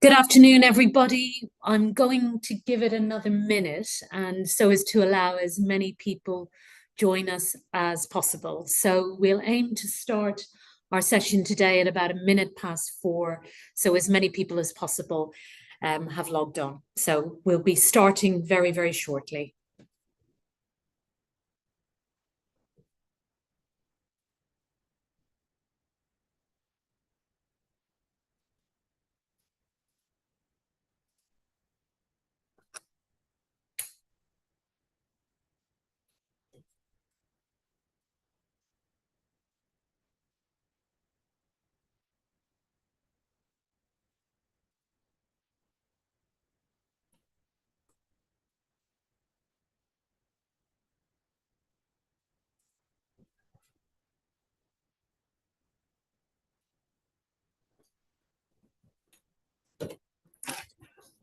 Good afternoon, everybody. I'm going to give it another minute, and so as to allow as many people join us as possible. So we'll aim to start our session today at about 4:01, so as many people as possible have logged on. So we'll be starting very, very shortly.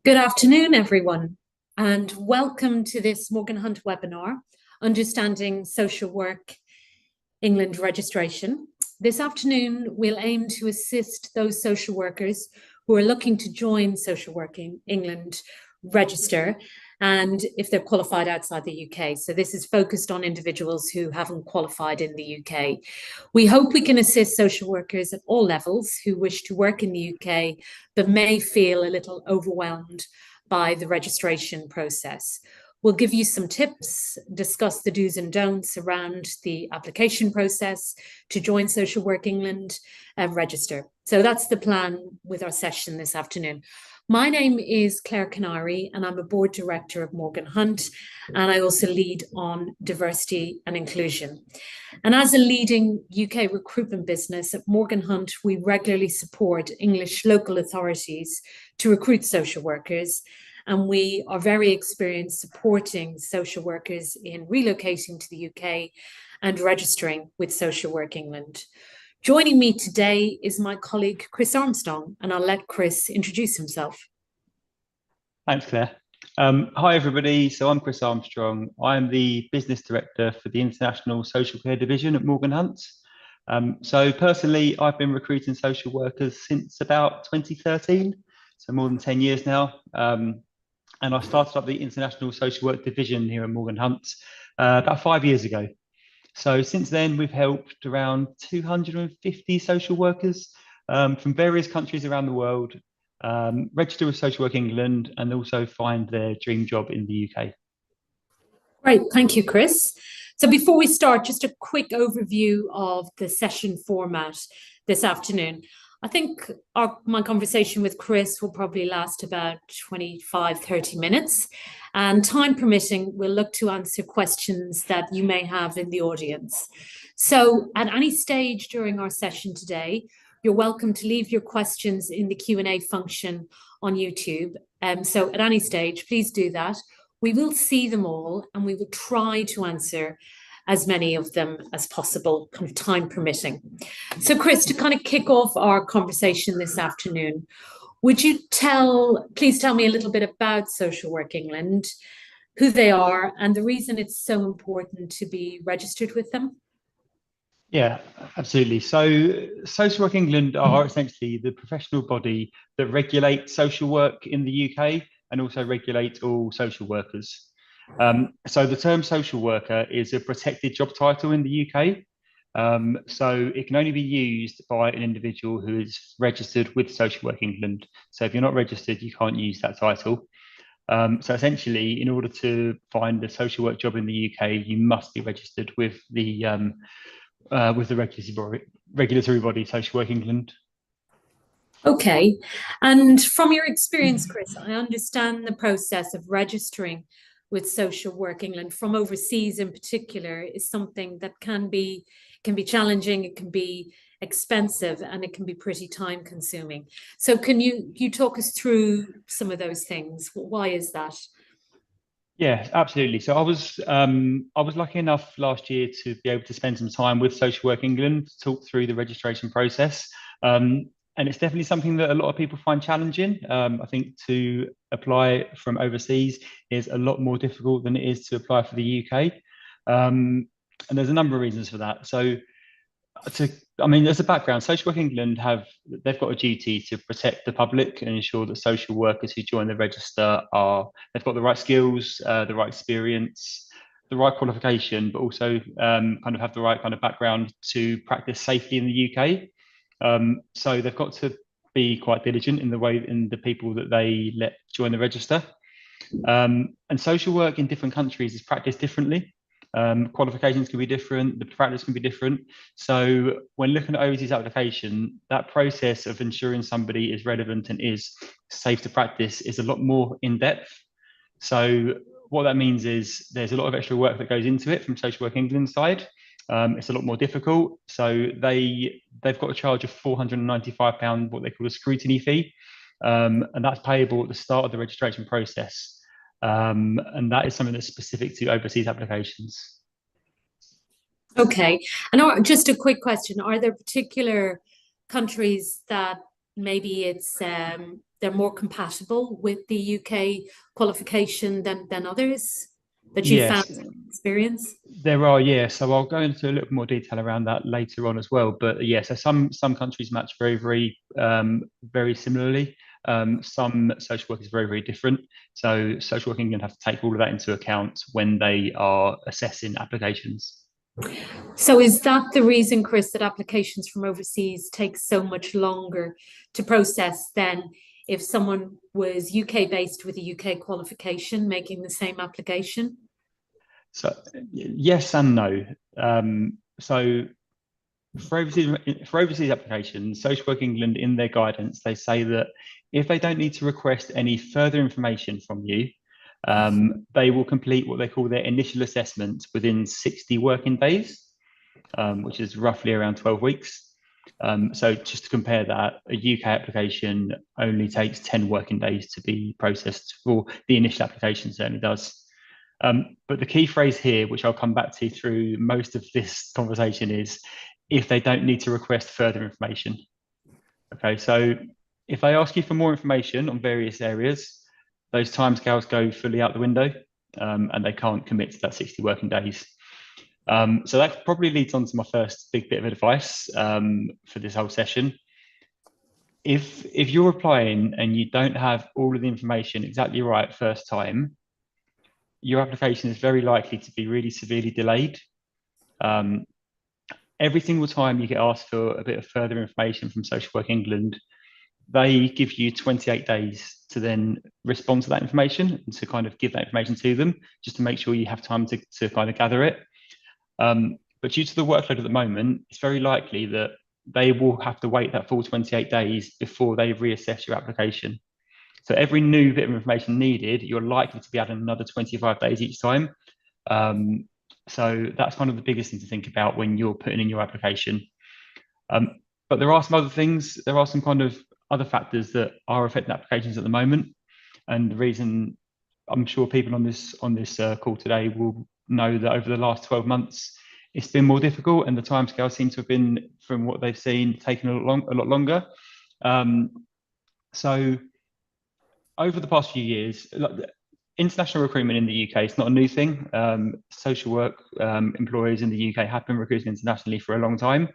Good afternoon, everyone, and welcome to this Morgan Hunt webinar, Understanding Social Work England Registration. This afternoon, we'll aim to assist those social workers who are looking to join Social Work England Register, and if they're qualified outside the UK. So this is focused on individuals who haven't qualified in the UK. We hope we can assist social workers at all levels who wish to work in the UK, but may feel a little overwhelmed by the registration process. We'll give you some tips, discuss the do's and don'ts around the application process to join Social Work England and register. So that's the plan with our session this afternoon. My name is Claire Canary, and I'm a board director of Morgan Hunt, and I also lead on diversity and inclusion. And as a leading UK recruitment business at Morgan Hunt, we regularly support English local authorities to recruit social workers, and we are very experienced supporting social workers in relocating to the UK and registering with Social Work England. Joining me today is my colleague, Chris Armstrong, and I'll let Chris introduce himself. Thanks, Claire. Hi, everybody. So I'm Chris Armstrong. I'm the Business Director for the International Social Care Division at Morgan Hunt. So personally, I've been recruiting social workers since about 2013, so more than 10 years now. And I started up the International Social Work Division here at Morgan Hunt about 5 years ago. So since then, we've helped around 250 social workers from various countries around the world register with Social Work England and also find their dream job in the UK. Great, thank you, Chris. So before we start, just a quick overview of the session format this afternoon. I think my conversation with Chris will probably last about 25-30 minutes. And time permitting, we'll look to answer questions that you may have in the audience. So at any stage during our session today, you're welcome to leave your questions in the Q&A function on YouTube. So at any stage, please do that. We will see them all and we will try to answer as many of them as possible, kind of time permitting. So Chris, to kind of kick off our conversation this afternoon, would you please tell me a little bit about Social Work England, who they are, and the reason it's so important to be registered with them? Yeah, absolutely. So Social Work England are essentially the professional body that regulates social work in the UK and also regulate all social workers. So the term social worker is a protected job title in the UK. So it can only be used by an individual who is registered with Social Work England. So if you're not registered, you can't use that title. So essentially, in order to find a social work job in the UK, you must be registered with the regulatory body, Social Work England. Okay. And from your experience, Chris, I understand the process of registering with Social Work England from overseas in particular is something that can be challenging, it can be expensive, and it can be pretty time consuming. So can you talk us through some of those things? Why is that? Yeah, absolutely. So I was lucky enough last year to be able to spend some time with Social Work England to talk through the registration process. Um, and it's definitely something that a lot of people find challenging. I think to apply from overseas is a lot more difficult than it is to apply for the UK. And there's a number of reasons for that. So to I mean, as a background, Social Work England they've got a duty to protect the public and ensure that social workers who join the register they've got the right skills, the right experience, the right qualification, but also kind of have the right kind of background to practice safely in the UK. So they've got to be quite diligent in the people that they let join the register. And social work in different countries is practiced differently. Qualifications can be different, the practice can be different. So when looking at overseas application, that process of ensuring somebody is relevant and is safe to practice is a lot more in depth. So what that means is there's a lot of extra work that goes into it from Social Work England's side. It's a lot more difficult. So they've got a charge of £495, what they call a scrutiny fee, and that's payable at the start of the registration process. And that is something that's specific to overseas applications. Okay. Just a quick question. Are there particular countries that maybe they're more compatible with the UK qualification than others that you found Yes, experience? there are. Yeah, so I'll go into a little more detail around that later on as well. But yeah, so some countries match very similarly. Some social work is very different. So social work England have to take all of that into account when they are assessing applications. So is that the reason, Chris, that applications from overseas take so much longer to process than if someone was UK based with a UK qualification making the same application? So yes and no. So for overseas applications, Social Work England, in their guidance, they say that if they don't need to request any further information from you, they will complete what they call their initial assessment within 60 working days, which is roughly around 12 weeks. So just to compare that, a UK application only takes 10 working days to be processed. For the initial application certainly does. But the key phrase here, which I'll come back to through most of this conversation, is if they don't need to request further information. Okay, so if they ask you for more information on various areas, those timescales go fully out the window, and they can't commit to that 60 working days. So that probably leads on to my first big bit of advice for this whole session. If you're applying and you don't have all of the information exactly right first time, your application is very likely to be really severely delayed. Um, every single time you get asked for a bit of further information from Social Work England, they give you 28 days to then respond to that information and to kind of give that information to them, just to make sure you have time to kind of gather it. But due to the workload at the moment, it's very likely that they will have to wait that full 28 days before they reassess your application. So every new bit of information needed, you're likely to be adding another 25 days each time. So that's kind of the biggest thing to think about when you're putting in your application. But there are some other things, there are some kind of other factors that are affecting applications at the moment. And the reason I'm sure people on this call today will know that over the last 12 months, it's been more difficult, and the timescales seem to have been, from what they've seen, taken a lot longer. So over the past few years, international recruitment in the UK is not a new thing. Social work employers in the UK have been recruiting internationally for a long time,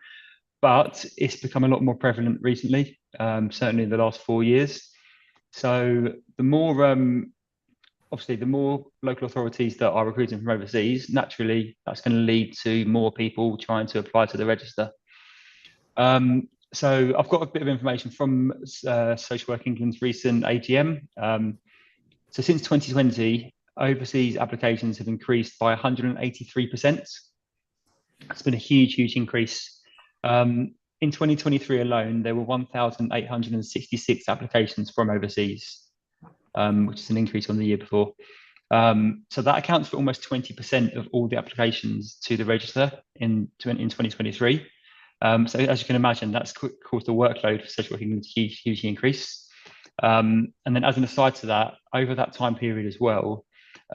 but it's become a lot more prevalent recently, certainly in the last 4 years. So the more, obviously, the more local authorities that are recruiting from overseas, naturally, that's going to lead to more people trying to apply to the register. So I've got a bit of information from Social Work England's recent AGM. So since 2020, overseas applications have increased by 183%. It's been a huge increase. in 2023 alone, there were 1,866 applications from overseas, which is an increase on the year before. So that accounts for almost 20% of all the applications to the register in 2023. So as you can imagine, that's caused the workload for social working to hugely increase. And then as an aside to that, over that time period as well,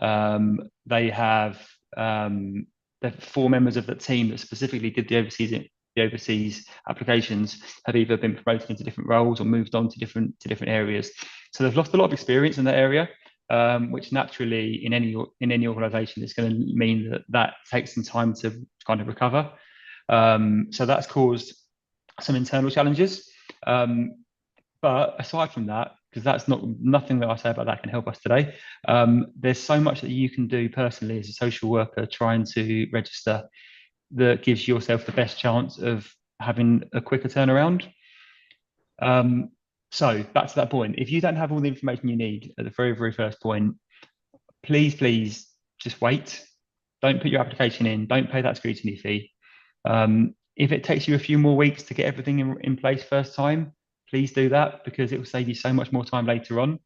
they have the 4 members of the team that specifically did the overseas applications have either been promoted into different roles or moved on to different areas. So they've lost a lot of experience in that area, which naturally in any organization is going to mean that takes some time to kind of recover. So that's caused some internal challenges. But aside from that, because that's nothing that I say about that can help us today, there's so much that you can do personally as a social worker trying to register that gives yourself the best chance of having a quicker turnaround. So back to that point, if you don't have all the information you need at the very, very first point, please just wait. Don't put your application in. Don't pay that scrutiny fee. If it takes you a few more weeks to get everything in place first time, please do that, because it will save you so much more time later on.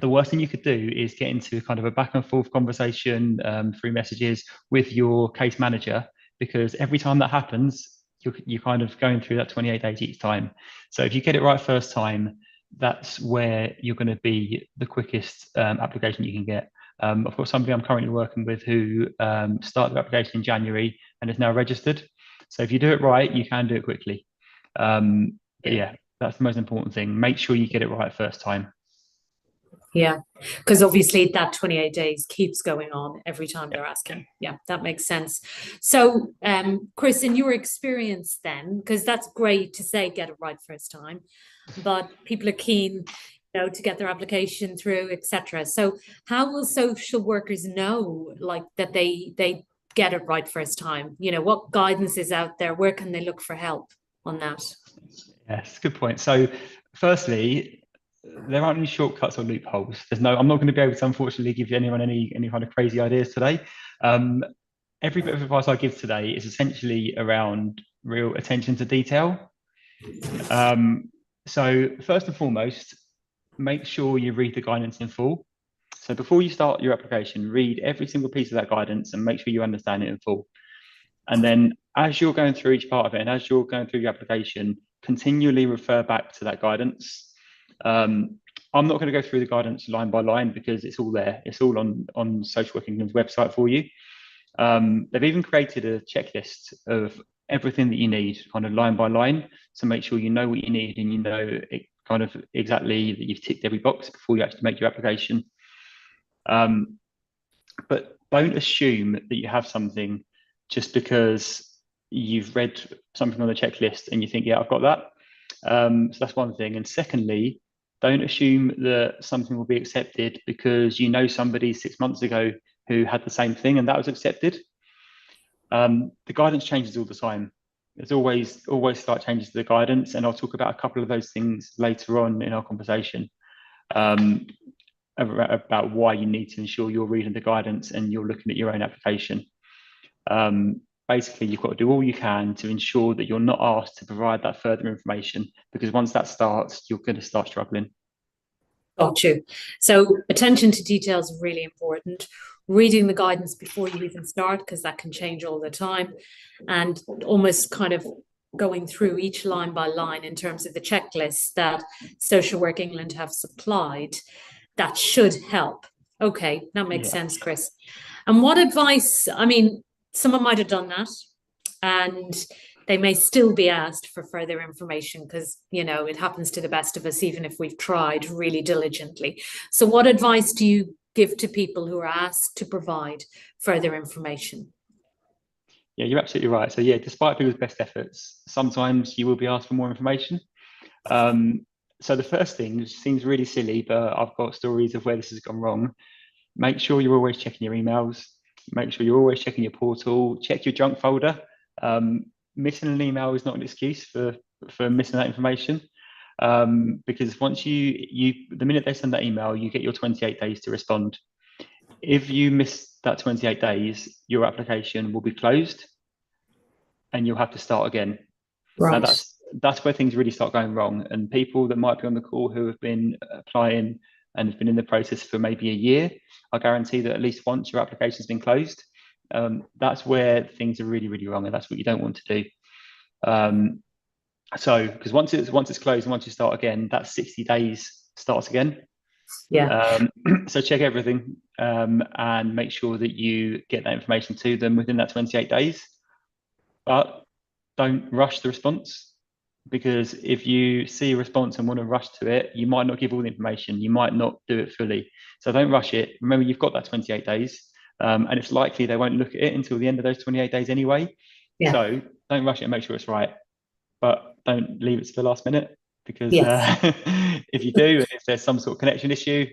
The worst thing you could do is get into kind of a back and forth conversation through messages with your case manager, because every time that happens, you're kind of going through that 28 days each time. So if you get it right first time, that's where you're going to be the quickest application you can get. I've got somebody I'm currently working with who started the application in January and is now registered. So if you do it right, you can do it quickly. Yeah, that's the most important thing. Make sure you get it right first time. Yeah, because obviously that 28 days keeps going on every time they're asking. Yeah, that makes sense. So, Chris, in your experience then, because that's great to say get it right first time, but people are keen, to get their application through, etc. So how will social workers know like that they get it right first time? What guidance is out there? Where can they look for help on that? Yes, good point. So firstly, there aren't any shortcuts or loopholes. I'm not going to be able to, unfortunately, give you anyone any kind of crazy ideas today. Every bit of advice I give today is essentially around real attention to detail. So first and foremost, make sure you read the guidance in full. So before you start your application, read every single piece of that guidance and make sure you understand it in full. And then as you're going through each part of it and as you're going through your application, continually refer back to that guidance. I'm not going to go through the guidance line by line because it's all there. It's all on Social Work England's website for you. They've even created a checklist of everything that you need, kind of line by line, to make sure you know what you need and you know it kind of exactly that you've ticked every box before you actually make your application. But don't assume that you have something just because you've read something on the checklist and you think, yeah, I've got that. So that's one thing. And secondly, don't assume that something will be accepted because you know somebody 6 months ago who had the same thing and that was accepted. The guidance changes all the time. There's always slight changes to the guidance, and I'll talk about a couple of those things later on in our conversation about why you need to ensure you're reading the guidance and you're looking at your own application. Basically, you've got to do all you can to ensure that you're not asked to provide that further information, because once that starts, you're going to start struggling. Got you. So attention to detail is really important. Reading the guidance before you even start, because that can change all the time, and almost kind of going through each line by line in terms of the checklist that Social Work England have supplied. That should help. Okay, that makes sense, Chris. And what advice, someone might have done that and they may still be asked for further information because, it happens to the best of us, even if we've tried really diligently. So what advice do you give to people who are asked to provide further information? Yeah, you're absolutely right. So yeah, despite people's best efforts, sometimes you will be asked for more information. So the first thing, which seems really silly, but I've got stories of where this has gone wrong. Make sure you're always checking your emails. Make sure you're always checking your portal. Check your junk folder. Missing an email is not an excuse for missing that information, because once the minute they send that email, you get your 28 days to respond. If you miss that 28 days, your application will be closed. and you'll have to start again. Now Right. that's where things really start going wrong. And people that might be on the call who have been applying and have been in the process for maybe a year, I guarantee that at least once your application's been closed, that's where things are really, really wrong, and that's what you don't want to do. So, because once it's closed and once you start again, that 60 days starts again. Yeah. So check everything and make sure that you get that information to them within that 28 days. But don't rush the response, because if you see a response and want to rush to it, you might not give all the information. You might not do it fully. So don't rush it. Remember, you've got that 28 days, and it's likely they won't look at it until the end of those 28 days anyway. Yeah. So don't rush it and make sure it's right. But don't leave it to the last minute, because Yes. if you do, and if there's some sort of connection issue,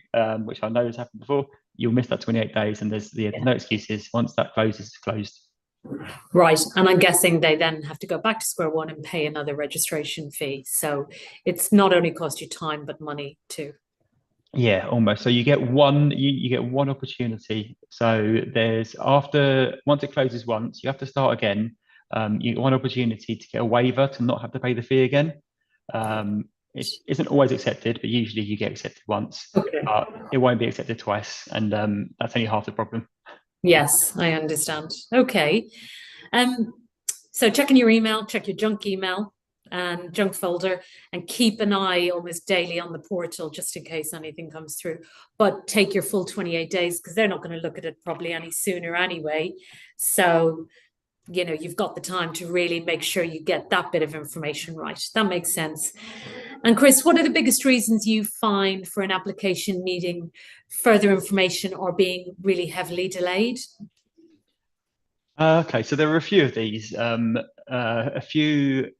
which I know has happened before, you'll miss that 28 days, and there's no excuses. Once that closes, it's closed. Right. And I'm guessing they then have to go back to square one and pay another registration fee. So it's not only cost you time, but money too. Yeah, almost. So you get one, you get one opportunity. So there's once it closes once, you have to start again. You get one opportunity to get a waiver to not have to pay the fee again. It isn't always accepted, but usually you get accepted once. Okay. It won't be accepted twice, and that's only half the problem. Yes, I understand. Okay. Um, so check in your email, check your junk email and junk folder, and keep an eye almost daily on the portal just in case anything comes through. But take your full 28 days, because they're not going to look at it probably any sooner anyway. So, you've got the time to really make sure you get that bit of information right. That makes sense. And Chris, what are the biggest reasons you find for an application needing further information or being really heavily delayed? Okay, so there are a few of these. A few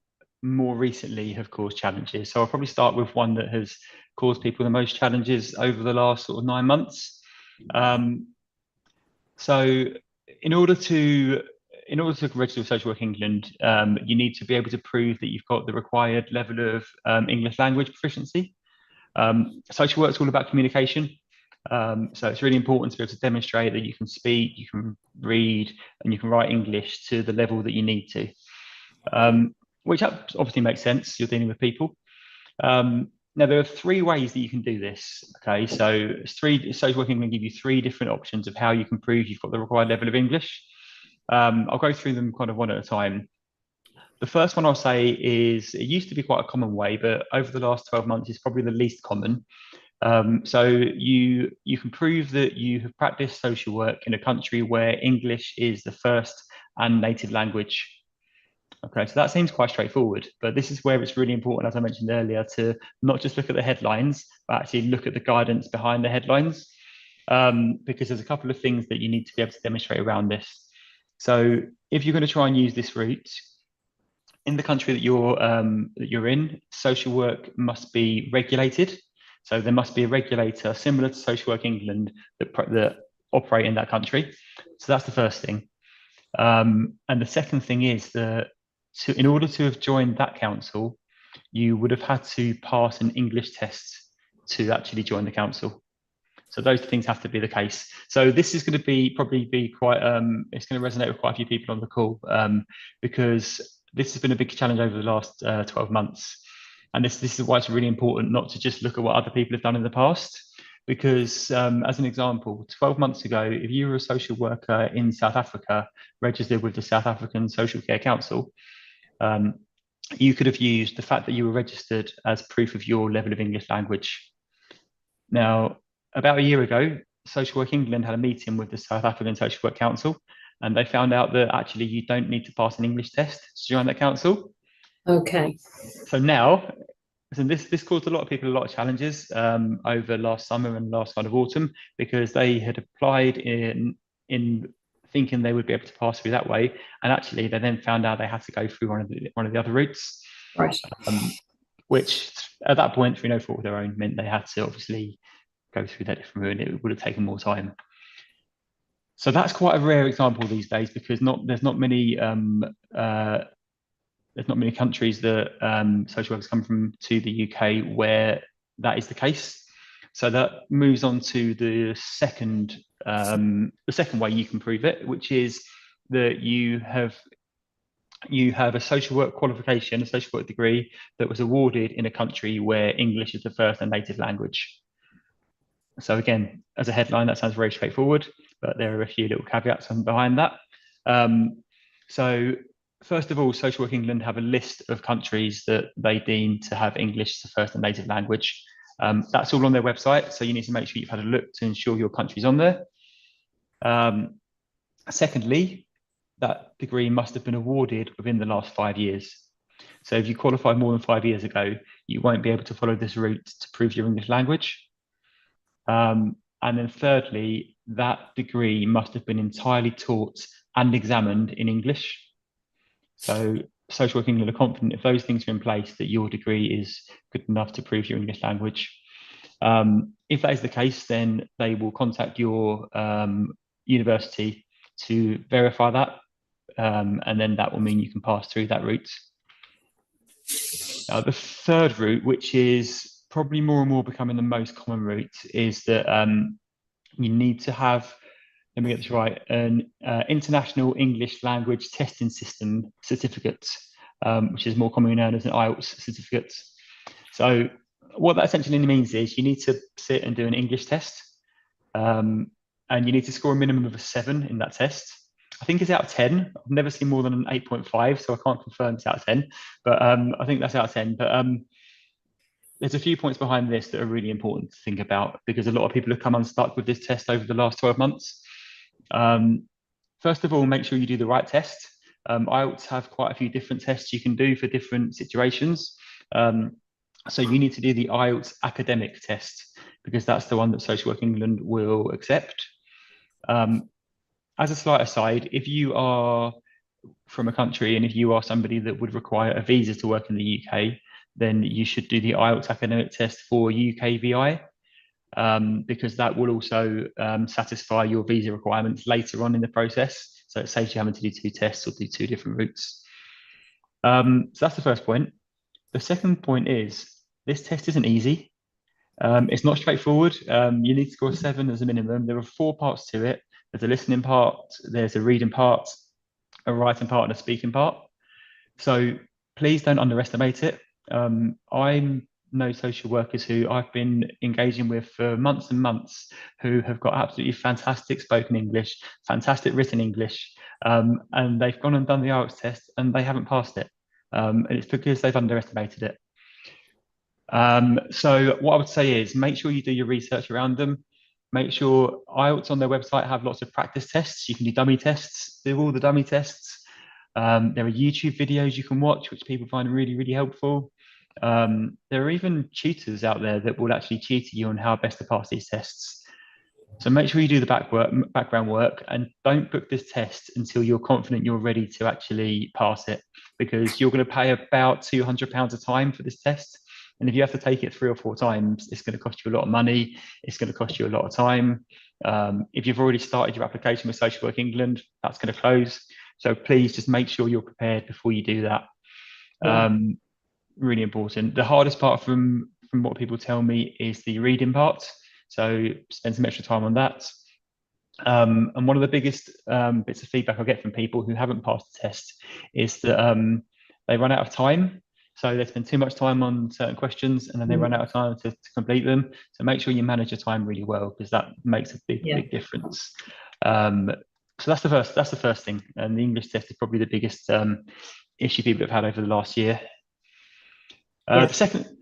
more recently have caused challenges. So I'll probably start with one that has caused people the most challenges over the last sort of 9 months. So in order to register with Social Work England, you need to be able to prove that you've got the required level of English language proficiency. Social work is all about communication. So it's really important to be able to demonstrate that you can speak, you can read, and you can write English to the level that you need to, which obviously makes sense. You're dealing with people. Now, there are three ways that you can do this. Okay, so Social Work England give you three different options of how you can prove you've got the required level of English. I'll go through them kind of one at a time. The first one I'll say is, it used to be quite a common way, but over the last 12 months, it's probably the least common. So you can prove that you have practiced social work in a country where English is the first and native language. Okay, so that seems quite straightforward, but this is where it's really important, as I mentioned earlier, to not just look at the headlines, but actually look at the guidance behind the headlines, because there's a couple of things that you need to be able to demonstrate around this. So if you're going to try and use this route, in the country that you're in, social work must be regulated. So there must be a regulator similar to Social Work England that operate in that country. So that's the first thing. And the second thing is that in order to have joined that council, you would have had to pass an English test to actually join the council. So those things have to be the case. So this is going to probably be quite, it's going to resonate with quite a few people on the call, because this has been a big challenge over the last 12 months. And this is why it's really important not to just look at what other people have done in the past. Because as an example, 12 months ago, if you were a social worker in South Africa, registered with the South African Social Care Council, you could have used the fact that you were registered as proof of your level of English language. Now, about a year ago, Social Work England had a meeting with the South African Social Work Council, and they found out that actually you don't need to pass an English test to join that council. Okay. So now, this caused a lot of people a lot of challenges over last summer and last kind of autumn, because they had applied in thinking they would be able to pass through that way, and actually they then found out they had to go through one of the other routes, Right. which at that point, through no fault of their own, meant they had to obviously go through that different route, and it would have taken more time. So that's quite a rare example these days, because there's not many countries that social workers come from to the UK where that is the case. So that moves on to the second way you can prove it, which is that you have you have a social work qualification, a social work degree that was awarded in a country where English is the first and native language. So again, as a headline, that sounds very straightforward, but there are a few little caveats behind that. So first of all, Social Work England have a list of countries that they deem to have English as the first and native language. That's all on their website, so you need to make sure you've had a look to ensure your country's on there. Secondly, that degree must have been awarded within the last 5 years. So if you qualified more than 5 years ago, you won't be able to follow this route to prove your English language. And then thirdly, that degree must have been entirely taught and examined in English. So Social Work England are confident if those things are in place that your degree is good enough to prove your English language. If that is the case, then they will contact your university to verify that, and then that will mean you can pass through that route. The third route, which is probably more and more becoming the most common route, is that you need to have, let me get this right, an International English Language Testing System certificate, which is more commonly known as an IELTS certificate. So what that essentially means is you need to sit and do an English test, and you need to score a minimum of a 7 in that test. I think it's out of 10. I've never seen more than an 8.5, so I can't confirm it's out of 10, but I think that's out of 10. But there's a few points behind this that are really important to think about, because a lot of people have come unstuck with this test over the last 12 months. First of all, make sure you do the right test. IELTS have quite a few different tests you can do for different situations. So you need to do the IELTS academic test, because that's the one that Social Work England will accept. As a slight aside, if you are from a country and if you are somebody that would require a visa to work in the UK, then you should do the IELTS academic test for UKVI, because that will also satisfy your visa requirements later on in the process. So it saves you having to do 2 tests or do 2 different routes. So that's the first point. The second point is this test isn't easy. It's not straightforward. You need to score a 7 as a minimum. There are 4 parts to it. There's a listening part, there's a reading part, a writing part, and a speaking part. So please don't underestimate it. I know social workers who I've been engaging with for months and months who have got absolutely fantastic spoken English, fantastic written English, and they've gone and done the IELTS test and they haven't passed it. And it's because they've underestimated it. So what I would say is make sure you do your research around them. Make sure IELTS on their website have lots of practice tests. You can do dummy tests, do all the dummy tests. There are YouTube videos you can watch, which people find really, really helpful. There are even tutors out there that will actually tutor you on how best to pass these tests. So make sure you do the background work, and don't book this test until you're confident you're ready to actually pass it, because you're going to pay about £200 a time for this test. And if you have to take it 3 or 4 times, it's going to cost you a lot of money. It's going to cost you a lot of time. If you've already started your application with Social Work England, that's going to close. So please just make sure you're prepared before you do that. Really important. The hardest part from what people tell me is the reading part. So spend some extra time on that. And one of the biggest bits of feedback I get from people who haven't passed the test is that they run out of time. So they spend too much time on certain questions and then they run out of time to complete them. So make sure you manage your time really well, because that makes a big difference. So that's the first thing. And the English test is probably the biggest issue people have had over the last year. The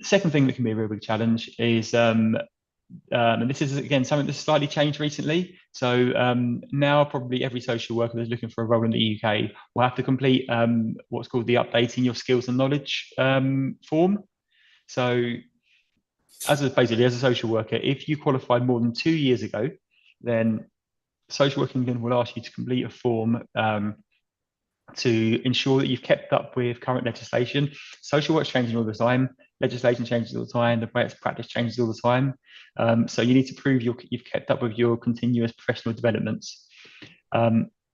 second thing that can be a real big challenge is, and this is again something that's slightly changed recently. So now probably every social worker that's looking for a role in the UK will have to complete what's called the updating your skills and knowledge form. So basically as a social worker, if you qualified more than 2 years ago, then Social Work England will ask you to complete a form to ensure that you've kept up with current legislation. Social work's changing all the time. Legislation changes all the time. The way it's practiced changes all the time. So you need to prove you've kept up with your continuous professional developments.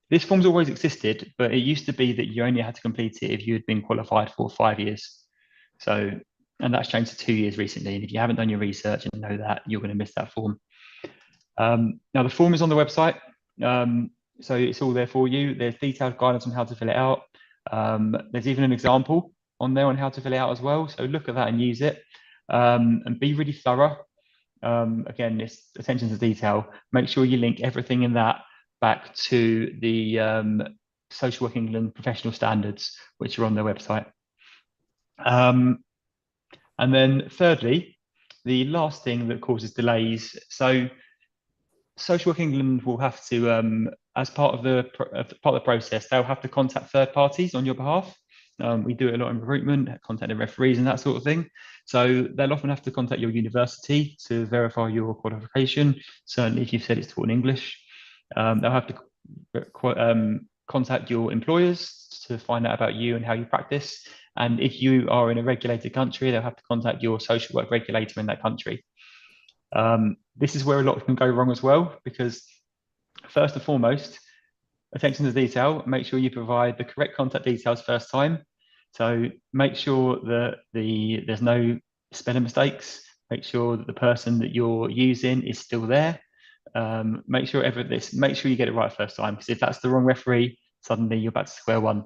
This form's always existed, but it used to be that you only had to complete it if you had been qualified for 5 years. And that's changed to 2 years recently. And if you haven't done your research and know that, you're going to miss that form. Now the form is on the website. So it's all there for you. There's detailed guidance on how to fill it out. There's even an example on there on how to fill it out as well. So look at that and use it, and be really thorough. Again, it's attention to detail. Make sure you link everything in that back to the Social Work England professional standards, which are on their website. And then thirdly, the last thing that causes delays. So Social Work England will have to, as part of the process, they'll have to contact third parties on your behalf. We do it a lot in recruitment, contacting referees and that sort of thing. So they'll often have to contact your university to verify your qualification. Certainly, if you've said it's taught in English, they'll have to contact your employers to find out about you and how you practice. And if you are in a regulated country, they'll have to contact your social work regulator in that country. This is where a lot can go wrong as well, because first and foremost, attention to detail, make sure you provide the correct contact details first time. So make sure that there's no spelling mistakes, make sure that the person that you're using is still there. Make sure you get it right first time, because if that's the wrong referee, suddenly you're back to square one.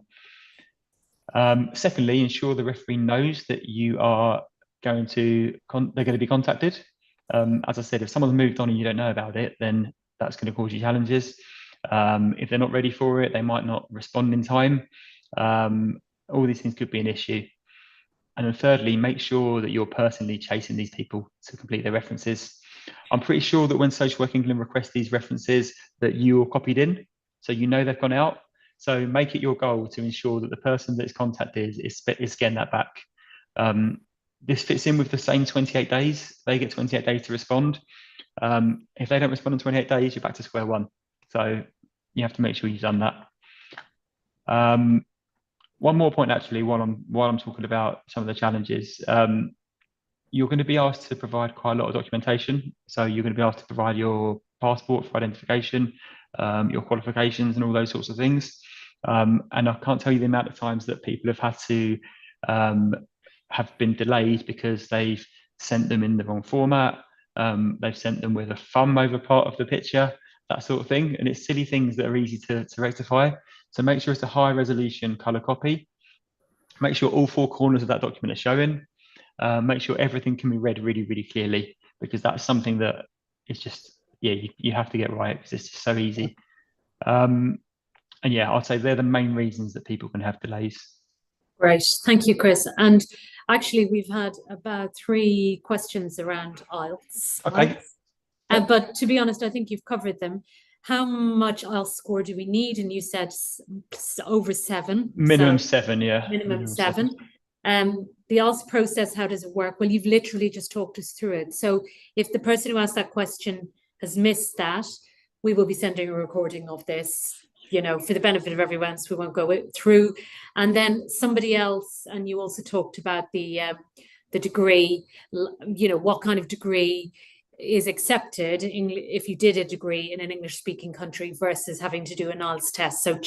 Secondly, ensure the referee knows that they're going to be contacted. As I said, if someone's moved on and you don't know about it, then that's going to cause you challenges. If they're not ready for it, they might not respond in time. All these things could be an issue. And then thirdly, make sure that you're personally chasing these people to complete their references. I'm pretty sure that when Social Work England requests these references, that you're copied in, so you know they've gone out. So make it your goal to ensure that the person that's contacted is getting that back. This fits in with the same 28 days. They get 28 days to respond. If they don't respond in 28 days, you're back to square one. So you have to make sure you've done that. One more point, actually, while I'm talking about some of the challenges. You're going to be asked to provide quite a lot of documentation. So you're going to be asked to provide your passport for identification, your qualifications and all those sorts of things. And I can't tell you the amount of times that people have had to have been delayed because they've sent them in the wrong format. They've sent them with a thumb over part of the picture, that sort of thing. And it's silly things that are easy to rectify. So make sure it's a high resolution color copy. Make sure all four corners of that document are showing. Make sure everything can be read really, really clearly, because that's something that is just, you have to get right, because it's just so easy. And yeah, I'd say they're the main reasons that people can have delays. Great, thank you, Chris. And actually, we've had about 3 questions around IELTS. Okay. But to be honest, I think you've covered them. How much IELTS score do we need? And you said over 7. Minimum 7, yeah. Minimum 7. The IELTS process, how does it work? Well, you've literally just talked us through it. So if the person who asked that question has missed that, we will be sending a recording of this, for the benefit of everyone, so we won't go through. And then somebody else, and you also talked about the degree, what kind of degree is accepted if you did a degree in an English-speaking country versus having to do an IELTS test. So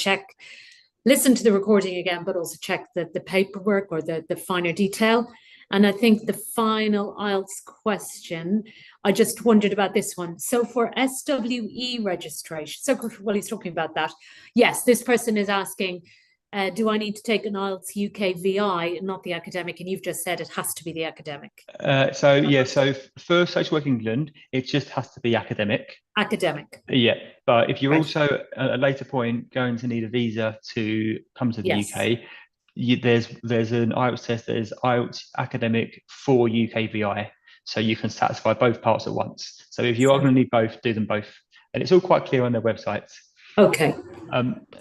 listen to the recording again, but also check the paperwork or the finer detail. And I think the final IELTS question, I just wondered about this one. So for SWE registration, so while he's talking about that, yes, this person is asking, do I need to take an IELTS UK VI, not the academic? And you've just said it has to be the academic. So for Social Work England, it just has to be academic. Academic. Yeah, but if you're also at a later point going to need a visa to come to the UK, there's an IELTS test that is IELTS academic for UK VI, so you can satisfy both parts at once. So if you are going to need both, do them both, and it's all quite clear on their websites. Okay.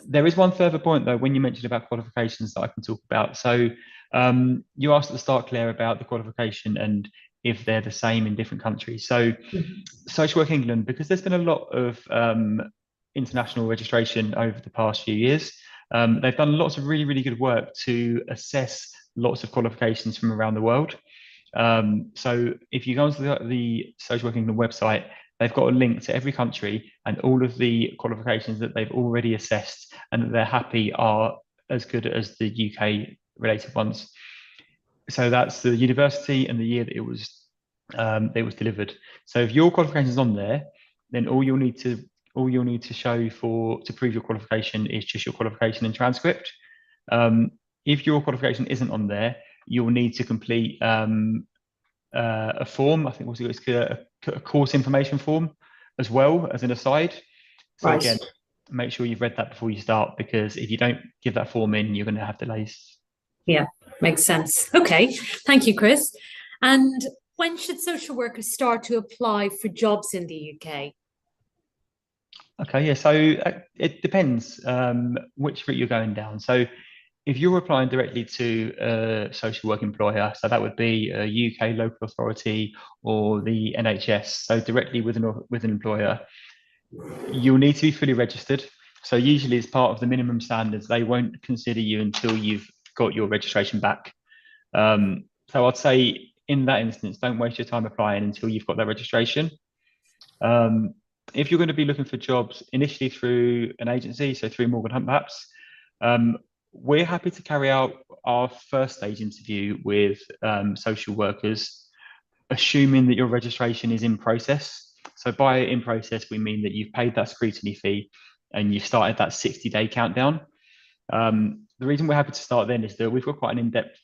There is one further point though, when you mentioned about qualifications, that I can talk about. So you asked at the start, Claire, about the qualification and if they're the same in different countries. So Social Work England, because there's been a lot of international registration over the past few years, they've done lots of really, really good work to assess lots of qualifications from around the world. So if you go onto the Social Work England website, they've got a link to every country and all of the qualifications that they've already assessed and that they're happy are as good as the UK related ones. So that's the university and the year that it was delivered. So if your qualification is on there, then all you'll need to show to prove your qualification is just your qualification and transcript. If your qualification isn't on there, you'll need to complete a form. I think it's a course information form as well as an aside. So Right. again, make sure you've read that before you start, because if you don't give that form in, you're going to have delays. Yeah, makes sense. Okay, thank you, Chris. And when should social workers start to apply for jobs in the UK? Okay, yeah, so it depends which route you're going down. So if you're applying directly to a social work employer, so that would be a UK local authority or the NHS, so directly with an employer, you'll need to be fully registered. So usually as part of the minimum standards, they won't consider you until you've got your registration back. So I'd say in that instance, don't waste your time applying until you've got that registration. If you're going to be looking for jobs initially through an agency, so through Morgan Hunt perhaps, we're happy to carry out our first stage interview with social workers, assuming that your registration is in process. So by in process, we mean that you've paid that scrutiny fee and you've started that 60-day countdown. The reason we're happy to start then is that we've got quite an in-depth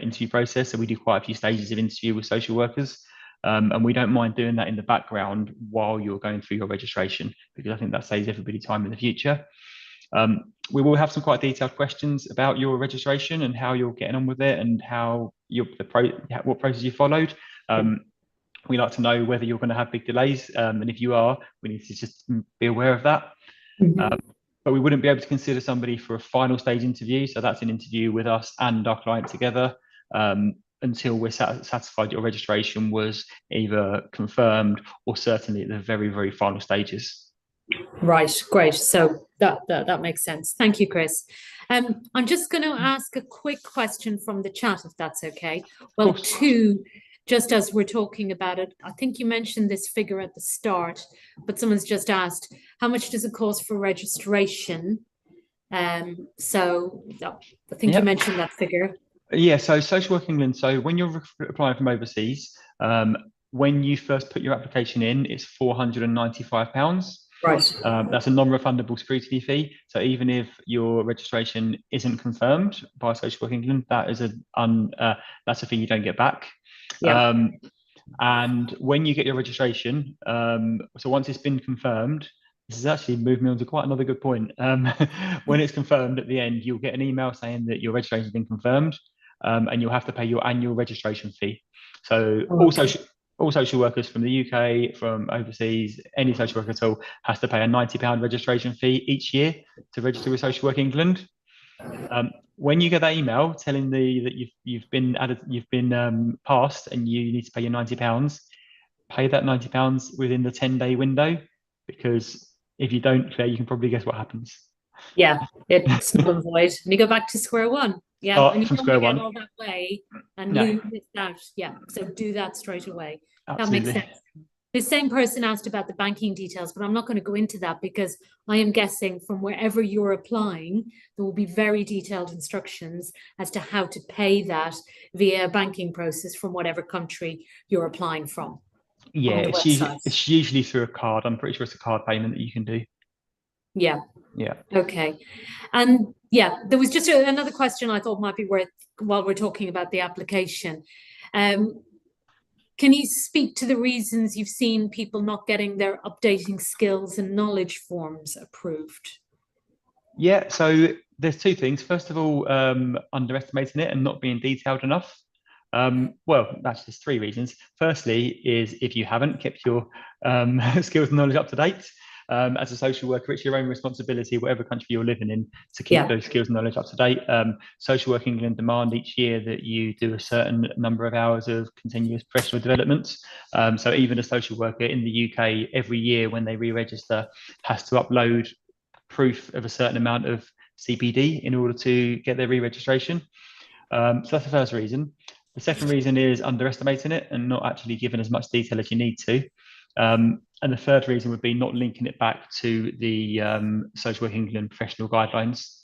interview process. So we do quite a few stages of interview with social workers. And we don't mind doing that in the background while you're going through your registration, because I think that saves everybody time in the future. We will have some quite detailed questions about your registration and how you're getting on with it and how what process you followed. We like to know whether you're going to have big delays, and if you are, we need to just be aware of that. But we wouldn't be able to consider somebody for a final stage interview. So that's an interview with us and our client together, until we're satisfied your registration was either confirmed or certainly at the very, very final stages. Right, great. So that makes sense. Thank you, Chris. I'm just going to ask a quick question from the chat, if that's okay. Well, two, just as we're talking about it, I think you mentioned this figure at the start, but someone's just asked, how much does it cost for registration? So I think you mentioned that figure. Yeah, so Social Work England, so when you're applying from overseas, when you first put your application in, it's £495. Right. That's a non-refundable scrutiny fee. So even if your registration isn't confirmed by Social Work England, that's a fee you don't get back. Yeah. And when you get your registration, so once it's been confirmed, this has actually moved me on to quite another good point. When it's confirmed at the end, you'll get an email saying that your registration has been confirmed, and you'll have to pay your annual registration fee. So all social workers from the UK, from overseas, any social worker at all, has to pay a £90 registration fee each year to register with Social Work England. When you get that email telling that you've been added, you've been passed, and you need to pay your £90, pay that £90 within the 10-day window, because if you don't, Claire, you can probably guess what happens. Yeah, it's null and void, and you go back to square one. Yeah, and you from don't square get one all that way and No. lose that. Yeah, so do that straight away. Absolutely. That makes sense. The same person asked about the banking details, but I'm not going to go into that because I am guessing from wherever you're applying, there will be very detailed instructions as to how to pay that via a banking process from whatever country you're applying from. Yeah, it's usually through a card. I'm pretty sure it's a card payment that you can do. Yeah. Yeah. Okay. And yeah, there was just another question I thought might be worth while we're talking about the application. Can you speak to the reasons you've seen people not getting their updating skills and knowledge forms approved? Yeah, so there's two things. First of all, underestimating it and not being detailed enough. Well, that's just three reasons. Firstly, is if you haven't kept your skills and knowledge up to date. As a social worker, it's your own responsibility, whatever country you're living in, to keep those skills and knowledge up to date. Social Work England demand each year that you do a certain number of hours of continuous professional development. So even a social worker in the UK, every year when they re-register, has to upload proof of a certain amount of CPD in order to get their re-registration. So that's the first reason. The second reason is underestimating it and not actually giving as much detail as you need to. And the third reason would be not linking it back to the Social Work England professional guidelines.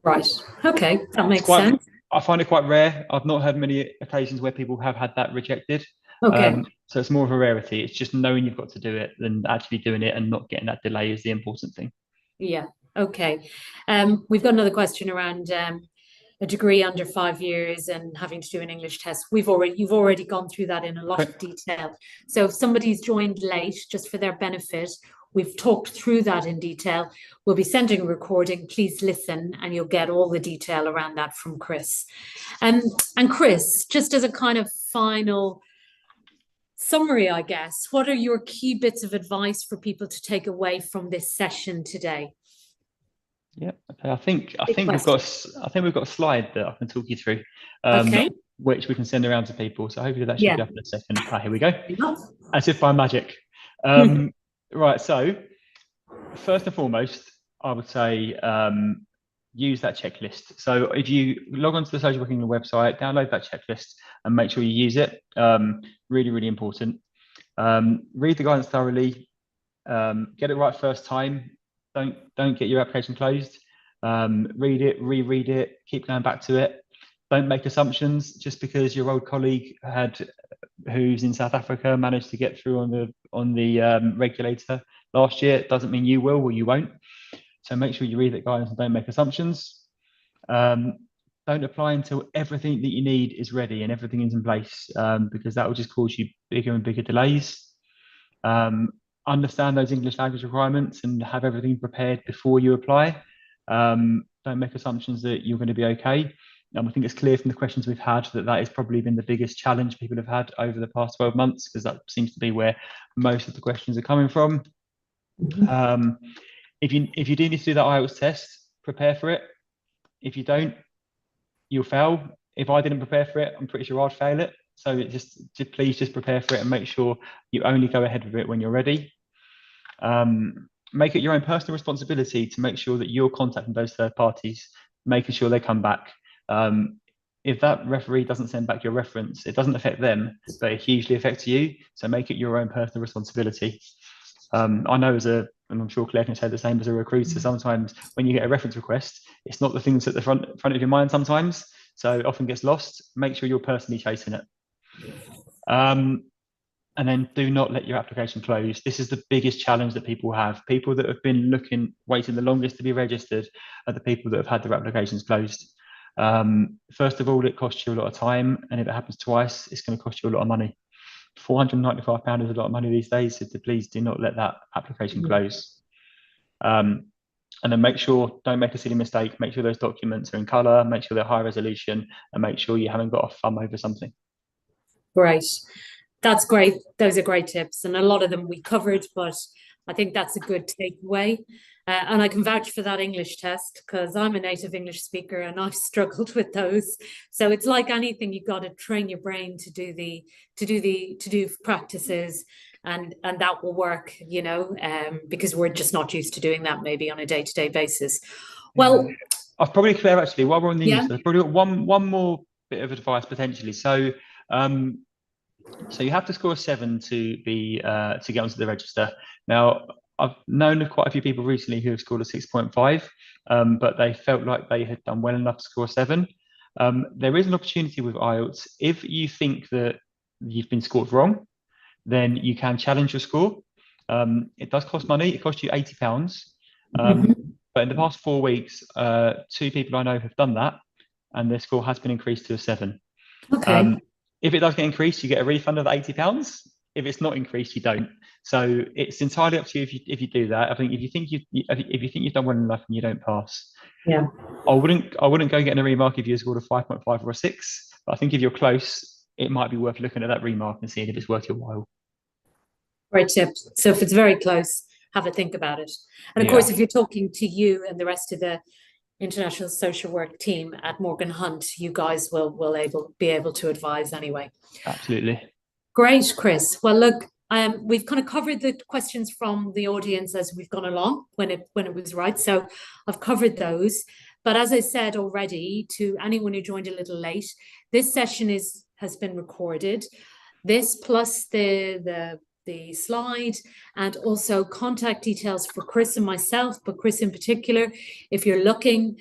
Right. Okay, that makes sense. I find it quite rare. I've not had many occasions where people have had that rejected. Okay. So it's more of a rarity. It's just knowing you've got to do it than actually doing it and not getting that delay is the important thing. Yeah. Okay. We've got another question around a degree under 5 years and having to do an English test. You've already gone through that in a lot of detail. So if somebody's joined late, just for their benefit, we've talked through that in detail. We'll be sending a recording. Please listen, and you'll get all the detail around that from Chris. And Chris, just as a kind of final summary, I guess, what are your key bits of advice for people to take away from this session today? Yeah, okay. I think we've got a slide that I can talk you through, which we can send around to people. So hopefully that should be up in a second. Here we go. As if by magic. Right. So first and foremost, I would say use that checklist. So if you log onto the Social Work England website, download that checklist and make sure you use it. Really, really important. Read the guidance thoroughly. Get it right first time. Don't get your application closed. Read it, reread it, keep going back to it. Don't make assumptions just because your old colleague who's in South Africa managed to get through on the regulator last year. It doesn't mean you will or you won't. So make sure you read that guidance and don't make assumptions. Don't apply until everything that you need is ready and everything is in place, because that will just cause you bigger and bigger delays. Understand those English language requirements and have everything prepared before you apply. Don't make assumptions that you're going to be okay. I think it's clear from the questions we've had that has probably been the biggest challenge people have had over the past 12 months, because that seems to be where most of the questions are coming from. If you do need to do that IELTS test, prepare for it. If you don't, you'll fail. If I didn't prepare for it, I'm pretty sure I'd fail it. So please just prepare for it and make sure you only go ahead with it when you're ready. Make it your own personal responsibility to make sure that you're contacting those third parties, making sure they come back. If that referee doesn't send back your reference, it doesn't affect them, but it hugely affects you. So make it your own personal responsibility. I know and I'm sure Claire can say the same as a recruiter, sometimes when you get a reference request, it's not the things at the front of your mind sometimes. So it often gets lost. Make sure you're personally chasing it. And then do not let your application close. This is the biggest challenge that people have. People that have been waiting the longest to be registered are the people that have had their applications closed. First of all, it costs you a lot of time. And if it happens twice, it's going to cost you a lot of money. £495 is a lot of money these days. So please do not let that application close. And then don't make a silly mistake. Make sure those documents are in colour, make sure they're high resolution, and make sure you haven't got a thumb over something. Great. That's great. Those are great tips. And a lot of them we covered, but I think that's a good takeaway. And I can vouch for that English test because I'm a native English speaker and I've struggled with those. So it's like anything, you've got to train your brain to do practices, and that will work, because we're just not used to doing that maybe on a day-to-day basis. Well, I've probably, Claire, actually, while we're on the news, I've probably got one more bit of advice potentially. So you have to score a 7 to get onto the register. Now, I've known of quite a few people recently who have scored a 6.5, but they felt like they had done well enough to score a 7. There is an opportunity with IELTS. If you think that you've been scored wrong, then you can challenge your score. It does cost money. It costs you £80. But in the past 4 weeks, 2 people I know have done that, and their score has been increased to a 7. Okay. If it does get increased, you get a refund of the £80. If it's not increased, you don't. So it's entirely up to you if you do that. I think if you think you've done well enough and you don't pass, I wouldn't go getting a remark if you scored a 5.5 or a 6. But I think if you're close, it might be worth looking at that remark and seeing if it's worth your while. Great tip. So if it's very close, have a think about it. And of course, if you're talking to you and the rest of the International Social Work team at Morgan Hunt, you guys will be able to advise anyway. Absolutely. Great, Chris. Well, look, we've kind of covered the questions from the audience as we've gone along when it was right. So I've covered those. But as I said already, to anyone who joined a little late, this session has been recorded. This plus the slide, and also contact details for Chris and myself, but Chris in particular, if you're looking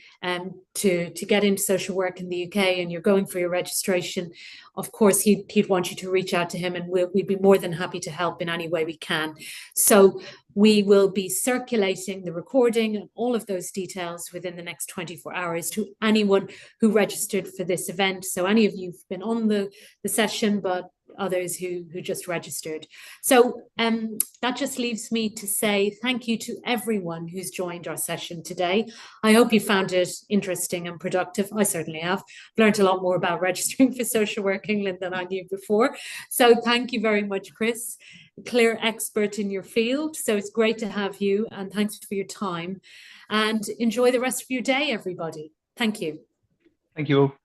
to get into social work in the UK and you're going for your registration, of course he'd want you to reach out to him, and we'd be more than happy to help in any way we can. So We will be circulating the recording and all of those details within the next 24 hours to anyone who registered for this event. So any of you who've been on the session, but others who just registered. So that just leaves me to say thank you to everyone who's joined our session today. I hope you found it interesting and productive. I certainly have. Learned a lot more about registering for Social Work England than I knew before. So thank you very much, Chris. Clear expert in your field. So it's great to have you, and thanks for your time. And enjoy the rest of your day, everybody. Thank you. Thank you all.